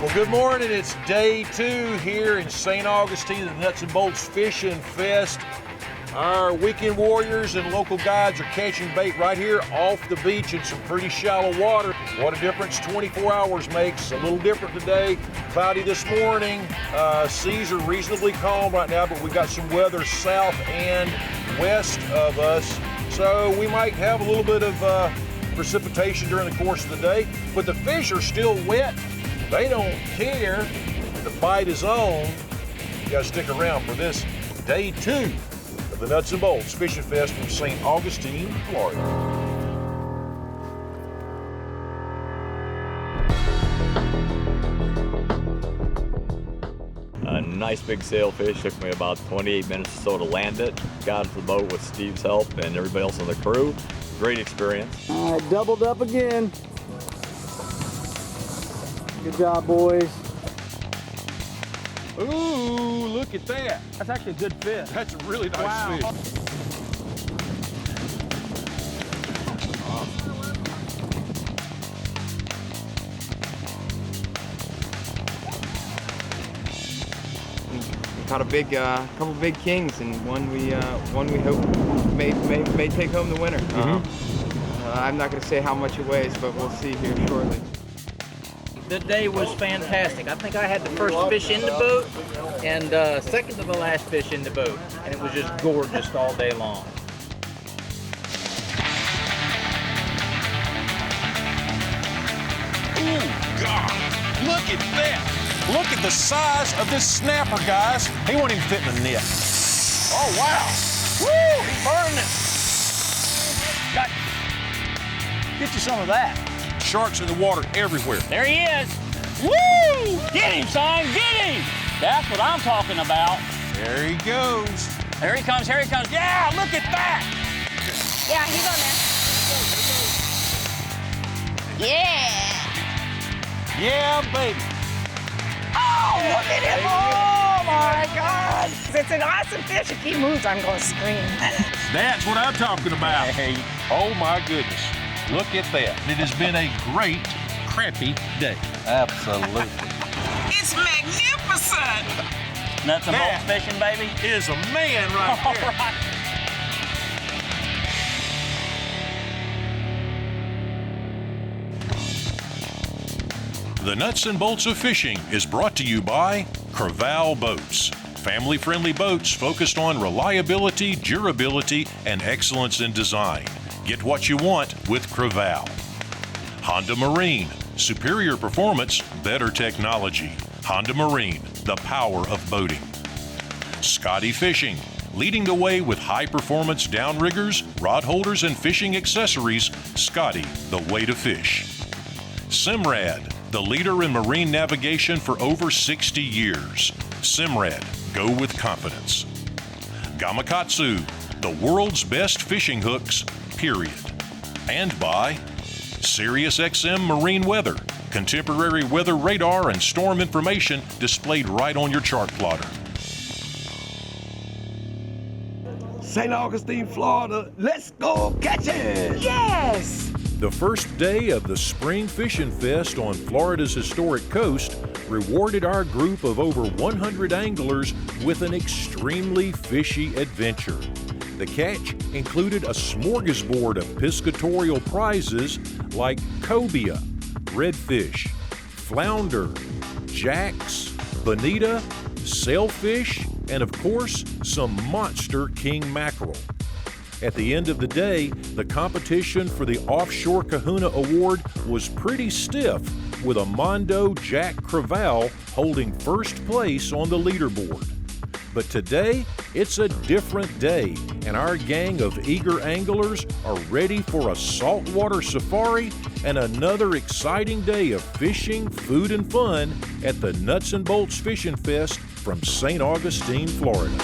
Well, good morning. It's day 2 here in St. Augustine, the Nuts and Bolts Fishing Fest. Our weekend warriors and local guides are catching bait right here off the beach in some pretty shallow water. What a difference 24 hours makes. A little different today. Cloudy this morning. Seas are reasonably calm right now, but we've got some weather south and west of us. So we might have a little bit of precipitation during the course of the day, but the fish are still wet. They don't care. The bite is on. You gotta stick around for this day 2 of the Nuts and Bolts Fishing Fest from St. Augustine, Florida. A nice big sailfish. Took me about 28 minutes or so to land it. Got into the boat with Steve's help and everybody else on the crew. Great experience. All right, doubled up again. Good job, boys. Ooh, look at that. That's actually a good fish. That's a really nice fish. We caught a big, couple big kings, and one we hope may take home the winner. I'm not going to say how much it weighs, but we'll see here shortly. The day was fantastic. I think I had the first fish in the boat and second to the last fish in the boat. And it was just gorgeous all day long. Ooh, God, look at that. Look at the size of this snapper, guys. He won't even fit in the net. Oh, wow. Woo, he burned it. Get you some of that. Sharks in the water everywhere. There he is. Woo! Get him, son, get him! That's what I'm talking about. There he goes. Here he comes, here he comes. Yeah, look at that! Yeah, he's on there. Yeah! Yeah, baby. Oh, look at him! Oh my God! It's an awesome fish. If he moves, I'm going to scream. That's what I'm talking about. Hey. Oh my goodness. Look at that. It has been a great crappie day. Absolutely. It's magnificent! Nuts and bolts That fishing, baby. Is a man right All there. right. The Nuts and Bolts of Fishing is brought to you by Crevalle Boats. Family-friendly boats focused on reliability, durability, and excellence in design. Get what you want with Crevalle. Honda Marine. Superior performance, better technology. Honda Marine, the power of boating. Scotty Fishing. Leading the way with high-performance downriggers, rod holders, and fishing accessories. Scotty, the way to fish. Simrad. The leader in marine navigation for over 60 years. Simrad, go with confidence. Gamakatsu, the world's best fishing hooks, period. And by SiriusXM Marine Weather, contemporary weather radar and storm information displayed right on your chart plotter. St. Augustine, Florida, let's go catch it! Yes! The first day of the Spring Fishing Fest on Florida's historic coast rewarded our group of over 100 anglers with an extremely fishy adventure. The catch included a smorgasbord of piscatorial prizes like cobia, redfish, flounder, jacks, bonita, sailfish, and of course, some monster king mackerel. At the end of the day, the competition for the Offshore Kahuna Award was pretty stiff, with Armando Jack Crevalle holding first place on the leaderboard. But today, it's a different day, and our gang of eager anglers are ready for a saltwater safari and another exciting day of fishing, food, and fun at the Nuts and Bolts Fishing Fest from St. Augustine, Florida.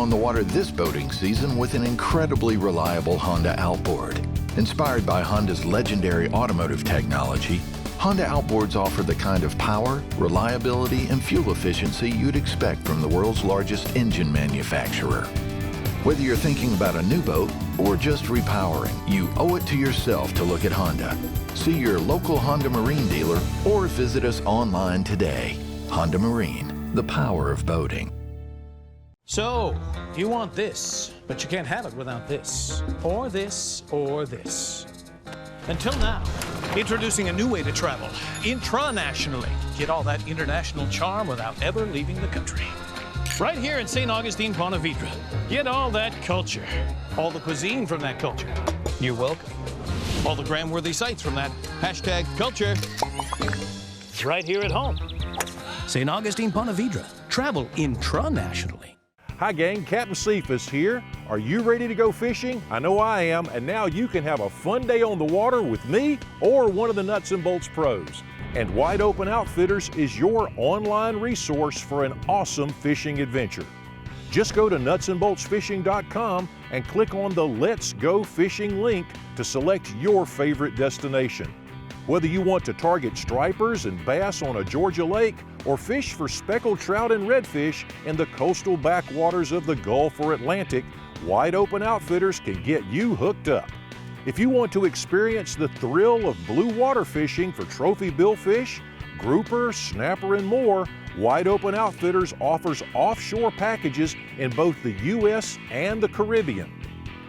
on the water this boating season with an incredibly reliable Honda outboard. Inspired by Honda's legendary automotive technology, Honda outboards offer the kind of power, reliability, and fuel efficiency you'd expect from the world's largest engine manufacturer. Whether you're thinking about a new boat or just repowering, you owe it to yourself to look at Honda. See your local Honda Marine dealer or visit us online today. Honda Marine, the power of boating. So, you want this, but you can't have it without this, or this, or this. Until now, introducing a new way to travel, intranationally. Get all that international charm without ever leaving the country. Right here in St. Augustine, Ponte Vedra. Get all that culture, all the cuisine from that culture. You're welcome. All the gram-worthy sites from that hashtag culture. It's right here at home. St. Augustine, Ponte Vedra. Travel intranationally. Hi gang, Captain Cephas here. Are you ready to go fishing? I know I am, and now you can have a fun day on the water with me or one of the Nuts and Bolts pros. And Wide Open Outfitters is your online resource for an awesome fishing adventure. Just go to nutsandboltsfishing.com and click on the Let's Go Fishing link to select your favorite destination. Whether you want to target stripers and bass on a Georgia lake or fish for speckled trout and redfish in the coastal backwaters of the Gulf or Atlantic, Wide Open Outfitters can get you hooked up. If you want to experience the thrill of blue water fishing for trophy billfish, grouper, snapper, and more, Wide Open Outfitters offers offshore packages in both the U.S. and the Caribbean.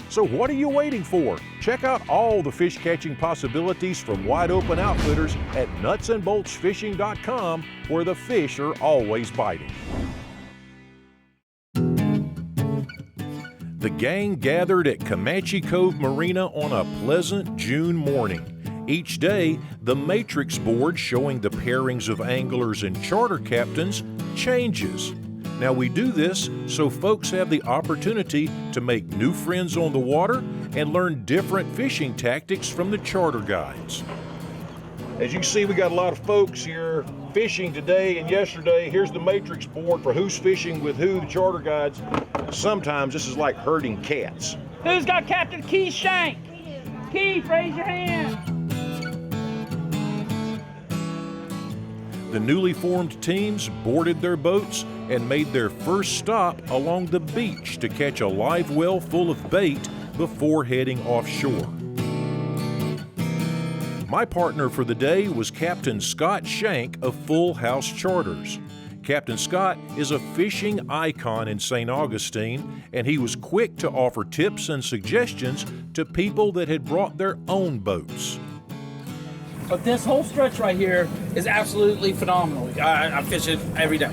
So what are you waiting for? Check out all the fish catching possibilities from Wide Open Outfitters at nutsandboltsfishing.com, where the fish are always biting. The gang gathered at Comanche Cove Marina on a pleasant June morning. Each day, the matrix board showing the pairings of anglers and charter captains changes. Now we do this so folks have the opportunity to make new friends on the water and learn different fishing tactics from the charter guides. As you can see, we got a lot of folks here fishing today and yesterday. Here's the matrix board for who's fishing with who, the charter guides. Sometimes this is like herding cats. Who's got Captain Keith Shank? Keith, raise your hand. The newly formed teams boarded their boats and made their first stop along the beach to catch a live well full of bait before heading offshore. My partner for the day was Captain Scott Shank of Full House Charters. Captain Scott is a fishing icon in St. Augustine, and he was quick to offer tips and suggestions to people that had brought their own boats. But this whole stretch right here is absolutely phenomenal. I fish it every day.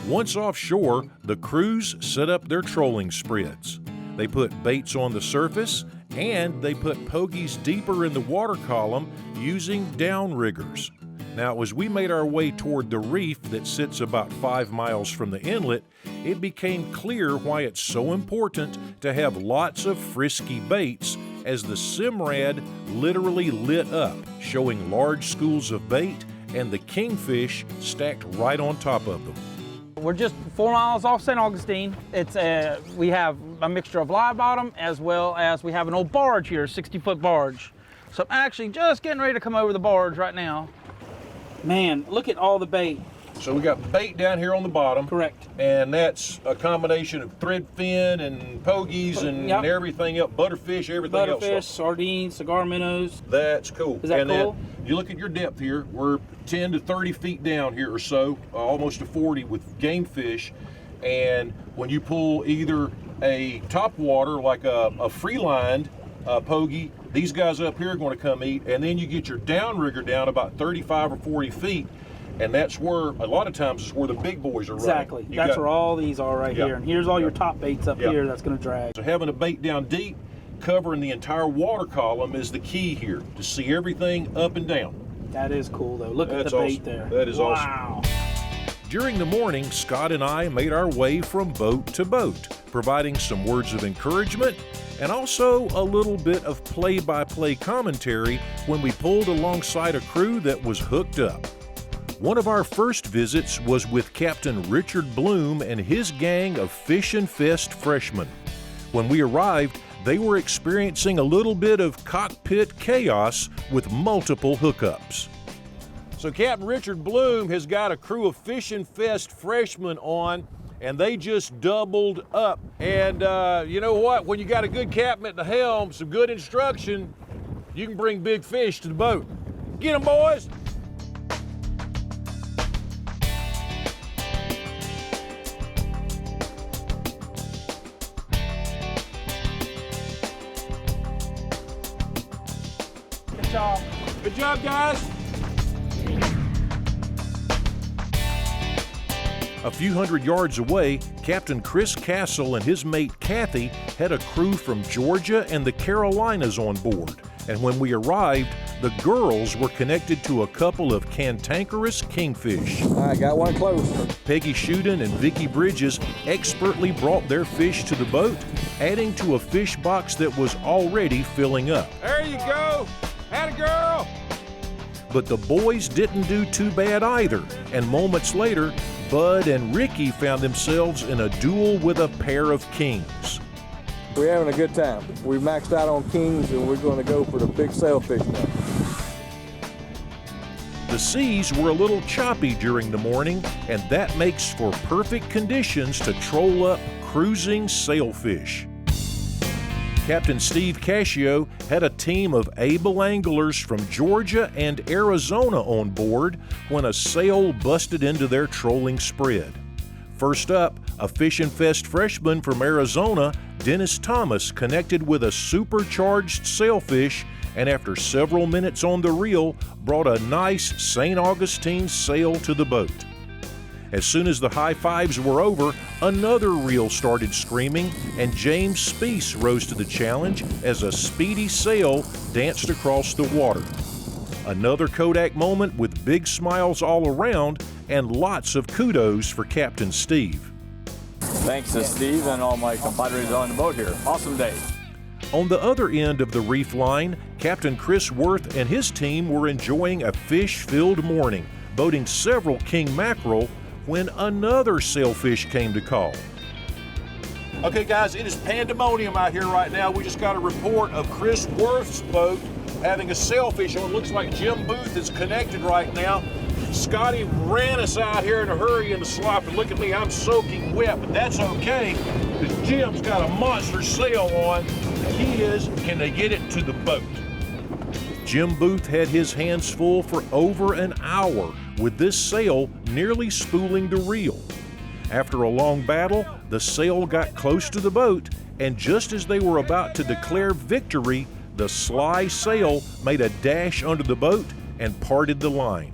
Once offshore, the crews set up their trolling spreads. They put baits on the surface, and they put pogies deeper in the water column using downriggers. Now, as we made our way toward the reef that sits about 5 miles from the inlet, it became clear why it's so important to have lots of frisky baits, as the Simrad literally lit up, showing large schools of bait and the kingfish stacked right on top of them. We're just 4 miles off St. Augustine. We have a mixture of live bottom as well as we have an old barge here, 60-foot barge. So I'm actually just getting ready to come over the barge right now. Man, look at all the bait. So we got bait down here on the bottom. Correct. And that's a combination of threadfin and pogies and Yep. everything else, butterfish, everything else. Butterfish, sardines, cigar minnows. That's cool. Is that and cool? Then you look at your depth here, we're 10 to 30 feet down here or so, almost to 40 with game fish. And when you pull either a top water, like a free-lined pogie, these guys up here are going to come eat, and then you get your downrigger down about 35 or 40 feet, and that's where, a lot of times, is where the big boys are running. Exactly. That's where all these are right here. And here's all your top baits up here that's going to drag. So having a bait down deep, covering the entire water column is the key here, to see everything up and down. That is cool, though. Look at the bait there. That is awesome. Wow. During the morning, Scott and I made our way from boat to boat, providing some words of encouragement and also a little bit of play-by-play commentary when we pulled alongside a crew that was hooked up. One of our first visits was with Captain Richard Bloom and his gang of Fishin' Fest freshmen. When we arrived, they were experiencing a little bit of cockpit chaos with multiple hookups. So Captain Richard Bloom has got a crew of Fishin' Fest freshmen on, and they just doubled up. And you know what? When you got a good captain at the helm, some good instruction, you can bring big fish to the boat. Get them, boys! Good job. Good job, guys. A few hundred yards away, Captain Chris Castle and his mate Kathy had a crew from Georgia and the Carolinas on board. And when we arrived, the girls were connected to a couple of cantankerous kingfish. I got one close. Peggy Shuden and Vicki Bridges expertly brought their fish to the boat, adding to a fish box that was already filling up. There you go. Atta girl. But the boys didn't do too bad either, and moments later, Bud and Ricky found themselves in a duel with a pair of kings. We're having a good time. We maxed out on kings and we're going to go for the big sailfish now. The seas were a little choppy during the morning, and that makes for perfect conditions to troll up cruising sailfish. Captain Steve Cascio had a team of able anglers from Georgia and Arizona on board when a sail busted into their trolling spread. First up, a Fishin' Fest freshman from Arizona, Dennis Thomas, connected with a supercharged sailfish, and after several minutes on the reel, brought a nice St. Augustine sail to the boat. As soon as the high fives were over, another reel started screaming, and James Speece rose to the challenge as a speedy sail danced across the water. Another Kodak moment with big smiles all around and lots of kudos for Captain Steve. Thanks to Steve and all my compadres on the boat here. Awesome day. On the other end of the reef line, Captain Chris Worth and his team were enjoying a fish-filled morning, boating several king mackerel, when another sailfish came to call. Okay, guys, it is pandemonium out here right now. We just got a report of Chris Worth's boat having a sailfish on. Looks like Jim Booth is connected right now. Scotty ran us out here in a hurry in the slop, and look at me, I'm soaking wet, but that's okay, because Jim's got a monster sail on. The key is, can they get it to the boat? Jim Booth had his hands full for over an hour with this sail nearly spooling the reel. After a long battle, the sail got close to the boat, and just as they were about to declare victory, the sly sail made a dash under the boat and parted the line.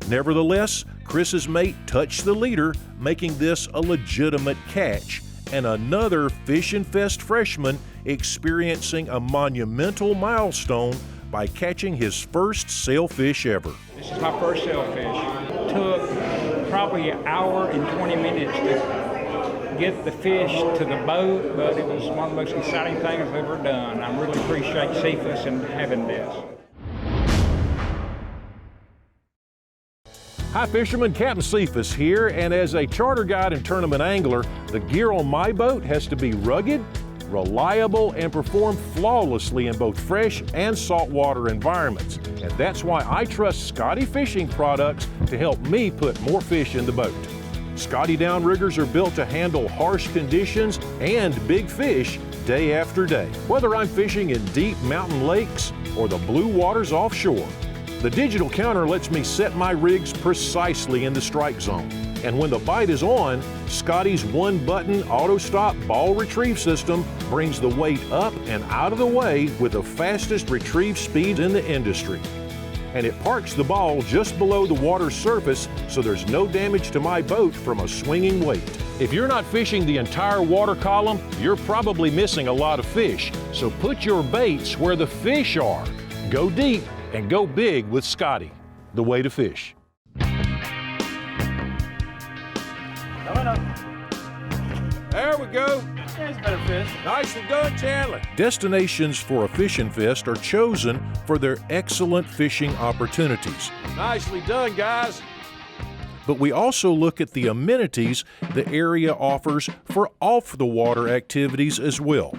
Nevertheless, Chris's mate touched the leader, making this a legitimate catch, and another Fishin' Fest freshman experiencing a monumental milestone by catching his first sailfish ever. This is my first sailfish. It took probably an hour and 20 minutes to get the fish to the boat, but it was one of the most exciting things I've ever done. I really appreciate Cephas and having this. Hi fishermen, Captain Cephas here, and as a charter guide and tournament angler, the gear on my boat has to be rugged, reliable, and perform flawlessly in both fresh and saltwater environments. And that's why I trust Scotty Fishing products to help me put more fish in the boat. Scotty downriggers are built to handle harsh conditions and big fish day after day, whether I'm fishing in deep mountain lakes or the blue waters offshore. The digital counter lets me set my rigs precisely in the strike zone. And when the bite is on, Scotty's one-button auto-stop ball retrieve system brings the weight up and out of the way with the fastest retrieve speed in the industry. And it parks the ball just below the water's surface, so there's no damage to my boat from a swinging weight. If you're not fishing the entire water column, you're probably missing a lot of fish. So put your baits where the fish are. Go deep and go big with Scotty, the way to fish. There we go. There's better fish. Nicely done, Chandler. Destinations for a Fishin' Fest are chosen for their excellent fishing opportunities. Nicely done, guys. but we also look at the amenities the area offers for off-the-water activities as well.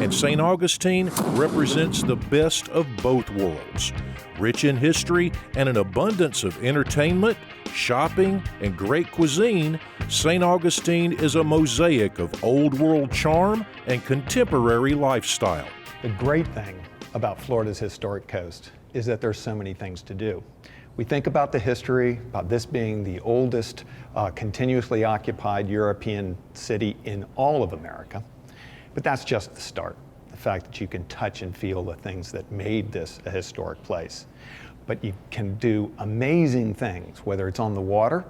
And St. Augustine represents the best of both worlds. Rich in history and an abundance of entertainment, shopping, and great cuisine, St. Augustine is a mosaic of old world charm and contemporary lifestyle. The great thing about Florida's historic coast is that there's so many things to do. We think about the history, about this being the oldest continuously occupied European city in all of America, but that's just the start. The fact that you can touch and feel the things that made this a historic place. But you can do amazing things, whether it's on the water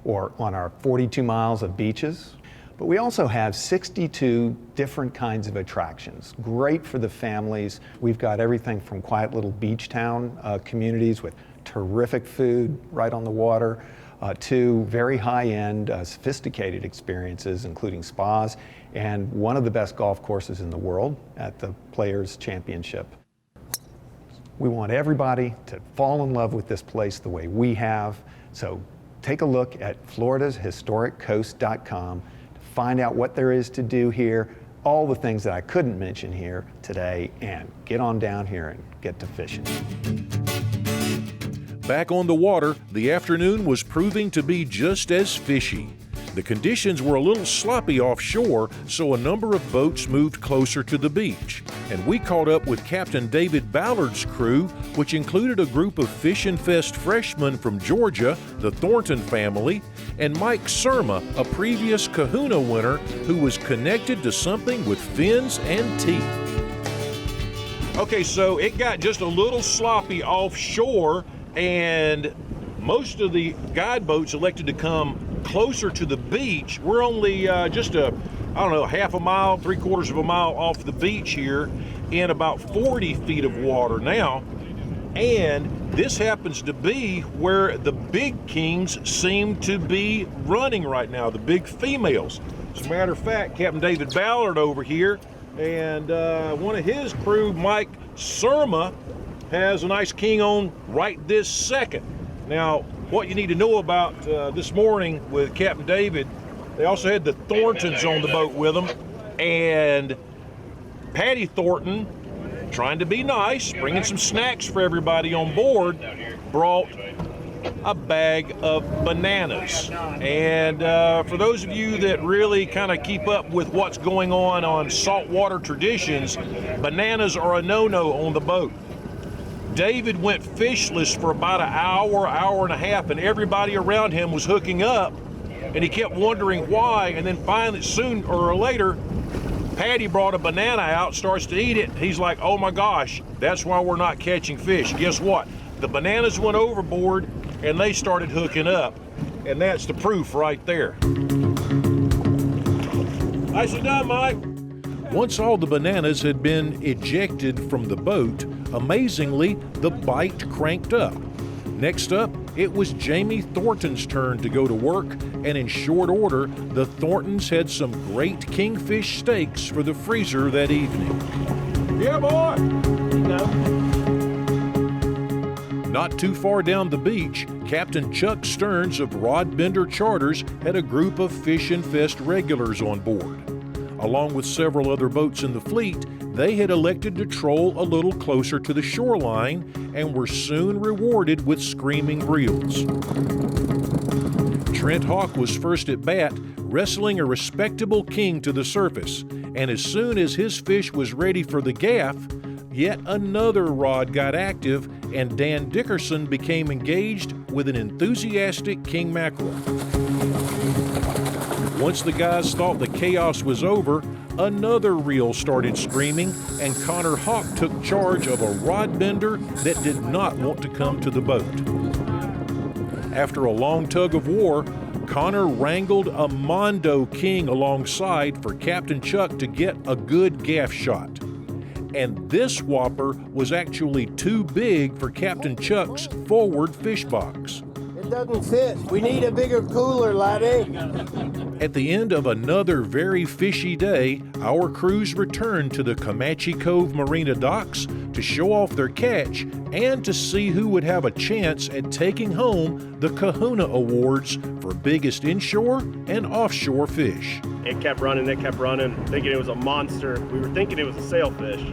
or on our 42 miles of beaches. But we also have 62 different kinds of attractions, great for the families. We've got everything from quiet little beach town communities with terrific food right on the water, to very high-end, sophisticated experiences, including spas, and one of the best golf courses in the world at the Players Championship. We want everybody to fall in love with this place the way we have, so take a look at floridashistoriccoast.com to find out what there is to do here, all the things that I couldn't mention here today, and get on down here and get to fishing. Back on the water, the afternoon was proving to be just as fishy. The conditions were a little sloppy offshore, so a number of boats moved closer to the beach. And we caught up with Captain David Ballard's crew, which included a group of Fish and Fest freshmen from Georgia, the Thornton family, and Mike Surma, a previous Kahuna winner who was connected to something with fins and teeth. Okay, so it got just a little sloppy offshore, and most of the guide boats elected to come closer to the beach. We're only just half a mile, 3/4 of a mile off the beach here in about 40 feet of water now. And this happens to be where the big kings seem to be running right now, the big females. As a matter of fact, Captain David Ballard over here and one of his crew, Mike Surma, has a nice king on right this second. Now, what you need to know about this morning with Captain David, they also had the Thorntons on the boat with them, and Patty Thornton, trying to be nice, bringing some snacks for everybody on board, brought a bag of bananas. And for those of you that really kind of keep up with what's going on saltwater traditions, bananas are a no-no on the boat. David went fishless for about an hour and a half, and everybody around him was hooking up, and he kept wondering why. And then finally, sooner or later, Patty brought a banana out, starts to eat it. He's like, oh my gosh, that's why we're not catching fish. Guess what? The bananas went overboard, and they started hooking up, and that's the proof right there. Nicely done, Mike. Once all the bananas had been ejected from the boat, amazingly, the bite cranked up. Next up, it was Jamie Thornton's turn to go to work, and in short order, the Thorntons had some great kingfish steaks for the freezer that evening. Yeah, boy! Not too far down the beach, Captain Chuck Stearns of Rod Bender Charters had a group of Fish and Fest regulars on board. Along with several other boats in the fleet, they had elected to troll a little closer to the shoreline and were soon rewarded with screaming reels. Trent Hawk was first at bat, wrestling a respectable king to the surface, and as soon as his fish was ready for the gaff, yet another rod got active and Dan Dickerson became engaged with an enthusiastic king mackerel. Once the guys thought the chaos was over, another reel started screaming, and Connor Hawk took charge of a rod bender that did not want to come to the boat. After a long tug of war, Connor wrangled a Mondo King alongside for Captain Chuck to get a good gaff shot. And this whopper was actually too big for Captain Chuck's forward fish box. It doesn't fit. We need a bigger cooler, laddie. At the end of another very fishy day, our crews returned to the Comanche Cove Marina docks to show off their catch and to see who would have a chance at taking home the Kahuna Awards for biggest inshore and offshore fish. It kept running, thinking it was a monster. We were thinking it was a sailfish,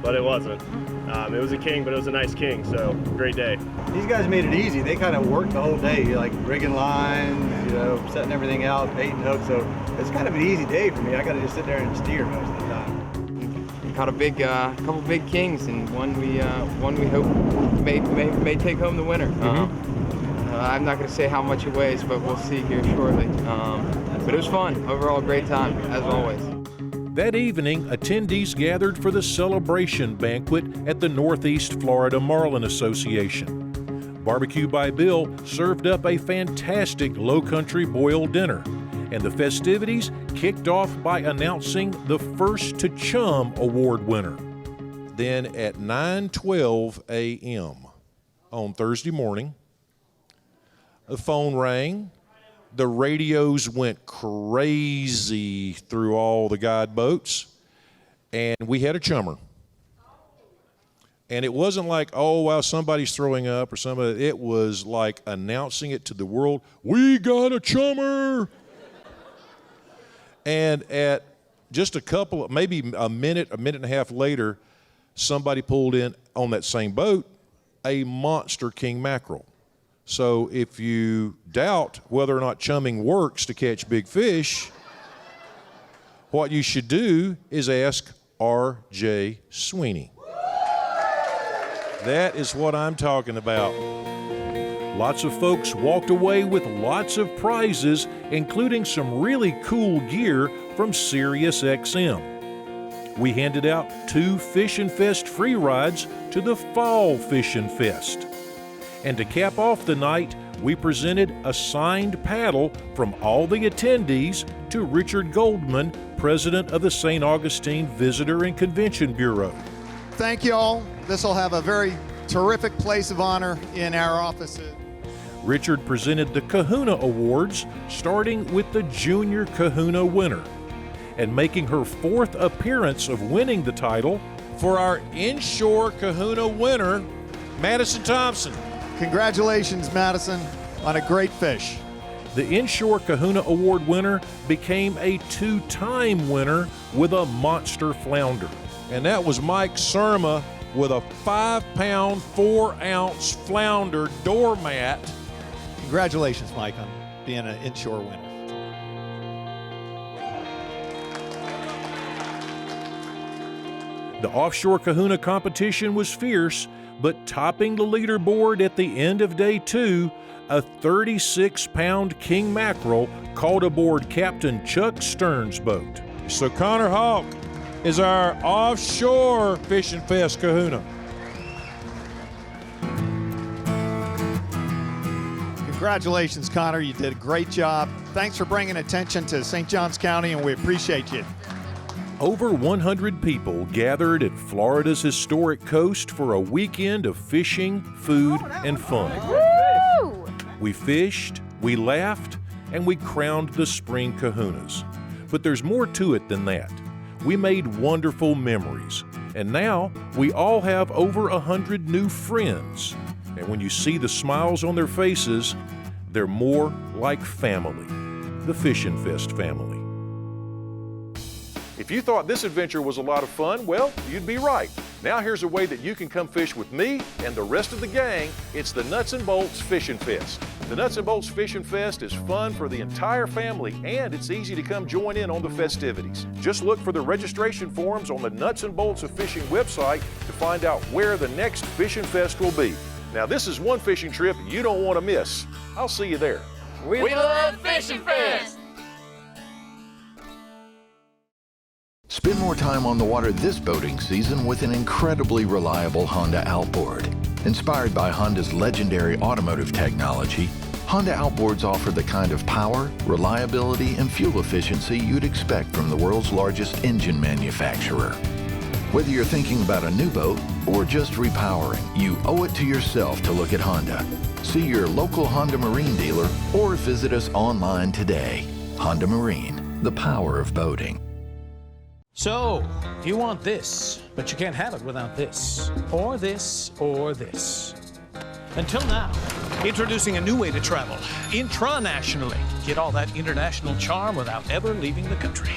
but it wasn't. It was a king, but it was a nice king, so great day. These guys made it easy. They kind of worked the whole day, like rigging lines, setting everything out, baiting hooks. So it's kind of an easy day for me. I got to just sit there and steer most of the time. We caught a couple big kings, and one we hope may take home the winner. I'm not going to say how much it weighs, but we'll see here shortly. But it was fun. Overall, great time, as always. That evening, attendees gathered for the celebration banquet at the Northeast Florida Marlin Association. Barbecue by Bill served up a fantastic low-country boiled dinner, and the festivities kicked off by announcing the First To Chum Award winner. Then at 9:12 a.m. on Thursday morning, the phone rang. The radios went crazy through all the guide boats, and we had a chummer. And it wasn't like, oh, wow, somebody's throwing up or somebody. It was like announcing it to the world, we got a chummer. And at just maybe a minute and a half later, somebody pulled in on that same boat a monster king mackerel. So if you doubt whether or not chumming works to catch big fish, what you should do is ask R.J. Sweeney. That is what I'm talking about. Lots of folks walked away with lots of prizes, including some really cool gear from SiriusXM. We handed out 2 Fishin' Fest free rides to the Fall Fishin' Fest. And to cap off the night, we presented a signed paddle from all the attendees to Richard Goldman, president of the St. Augustine Visitor and Convention Bureau. Thank you all. This will have a very terrific place of honor in our offices. Richard presented the Kahuna Awards, starting with the Junior Kahuna winner. And making her 4th appearance of winning the title for our inshore Kahuna winner, Madison Thompson. Congratulations, Madison, on a great fish. The Inshore Kahuna Award winner became a 2-time winner with a monster flounder. And that was Mike Surma with a 5-pound, 4-ounce flounder doormat. Congratulations, Mike, on being an inshore winner. The offshore Kahuna competition was fierce, but topping the leaderboard at the end of day 2, a 36-pound king mackerel caught aboard Captain Chuck Stern's boat. So Connor Hawk is our offshore Fishin' Fest Kahuna. Congratulations, Connor. You did a great job. Thanks for bringing attention to St. Johns County, and we appreciate you. Over 100 people gathered at Florida's historic coast for a weekend of fishing, food, and fun. Woo! We fished, we laughed, and we crowned the spring kahunas. But there's more to it than that. We made wonderful memories, and now we all have over 100 new friends. And when you see the smiles on their faces, they're more like family, the Fishin' Fest family. If you thought this adventure was a lot of fun, well, you'd be right. Now here's a way that you can come fish with me and the rest of the gang. It's the Nuts and Bolts Fishin' Fest. The Nuts and Bolts Fishin' Fest is fun for the entire family, and it's easy to come join in on the festivities. Just look for the registration forms on the Nuts and Bolts of Fishing website to find out where the next Fishin' Fest will be. Now this is one fishing trip you don't want to miss. I'll see you there. We love Fishin' Fest! Spend more time on the water this boating season with an incredibly reliable Honda outboard. Inspired by Honda's legendary automotive technology, Honda outboards offer the kind of power, reliability, and fuel efficiency you'd expect from the world's largest engine manufacturer. Whether you're thinking about a new boat or just repowering, you owe it to yourself to look at Honda. See your local Honda Marine dealer or visit us online today. Honda Marine, the power of boating. So, do you want this, but you can't have it without this, or this, or this. Until now, introducing a new way to travel, intranationally. Get all that international charm without ever leaving the country.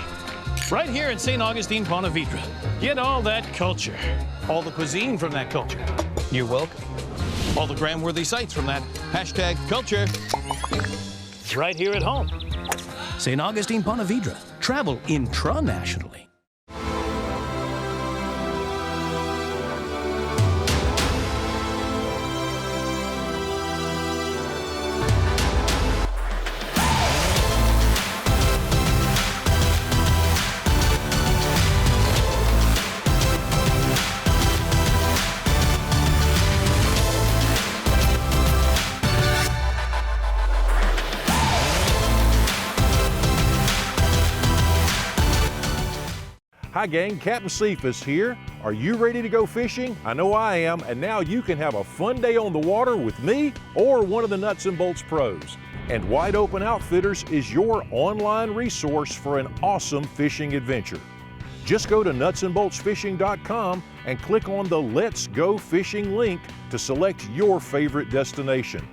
Right here in St. Augustine, Ponte Vedra. Get all that culture, all the cuisine from that culture. You're welcome. All the gram-worthy sites from that hashtag culture. It's right here at home. St. Augustine, Ponte Vedra. Travel intranationally. Hi gang, Captain Cephas here. Are you ready to go fishing? I know I am, and now you can have a fun day on the water with me or one of the Nuts and Bolts pros. And Wide Open Outfitters is your online resource for an awesome fishing adventure. Just go to nutsandboltsfishing.com and click on the Let's Go Fishing link to select your favorite destination.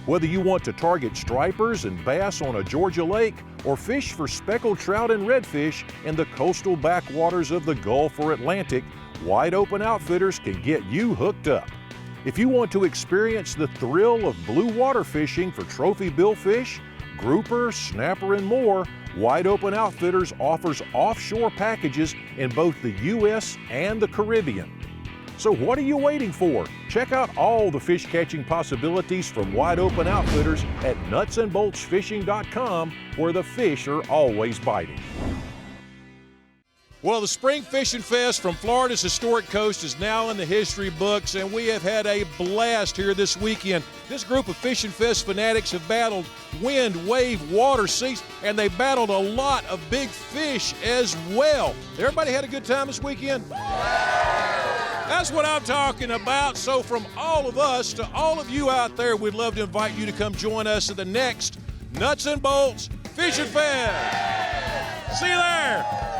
Whether you want to target stripers and bass on a Georgia lake or fish for speckled trout and redfish in the coastal backwaters of the Gulf or Atlantic, Wide Open Outfitters can get you hooked up. If you want to experience the thrill of blue water fishing for trophy billfish, grouper, snapper, and more, Wide Open Outfitters offers offshore packages in both the U.S. and the Caribbean. So what are you waiting for? Check out all the fish catching possibilities from Wide Open Outfitters at nutsandboltsfishing.com, where the fish are always biting. Well, the Spring Fishing Fest from Florida's historic coast is now in the history books, and we have had a blast here this weekend. This group of Fishing Fest fanatics have battled wind, wave, water, seas, and they battled a lot of big fish as well. Everybody had a good time this weekend? That's what I'm talking about. So from all of us to all of you out there, we'd love to invite you to come join us at the next Nuts and Bolts Fishing Fest. See you there.